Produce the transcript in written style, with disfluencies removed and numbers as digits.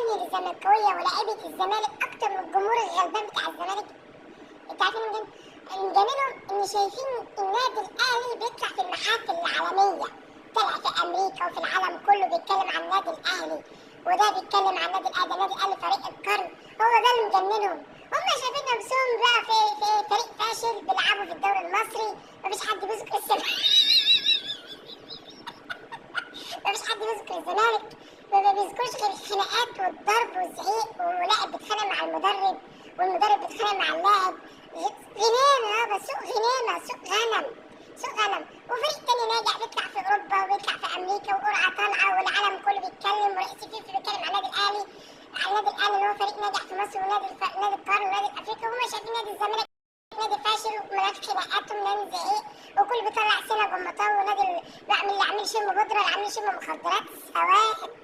بيعجبني الزملكاويه ولاعيبه الزمالك اكتر من الجمهور الغلبان بتاع الزمالك. انت عارفين اللي مجننهم ان شايفين النادي الاهلي بيطلع في المحافل العالميه، طلع في امريكا وفي العالم كله بيتكلم عن النادي الاهلي، وده بيتكلم عن النادي الاهلي، النادي الاهلي فريق القرن. هو ده اللي مجننهم. هم شايفين نفسهم بقى في فريق فاشل بيلعبوا في الدوري المصري، مفيش حد بيذكر الزمالك. مفيش حد بيذكر الزمالك، ما بيذكرش غير الخناقات والضرب والزعيق، ولاعب بيتخانق مع المدرب والمدرب بيتخانق مع اللاعب. غنيمه، بس سوق غنيمه، سوق غنم، سوق غنم. وفريق تاني ناجح بيطلع في اوروبا وبيطلع في امريكا وقرعه طالعه والعالم كله بيتكلم، ورئيس فيفا بيتكلم عن النادي الاهلي، عن النادي الاهلي اللي هو فريق ناجح في مصر ونادي القرن ونادي افريقيا. وهم شايفين نادي الزمالك نادي فاشل ومليان خناقات ومليان زعيق، وكل بيطلع سنه جمطاوي، ونادي اللي عامل شم بودره اللي عامل شم مخدرات سواء.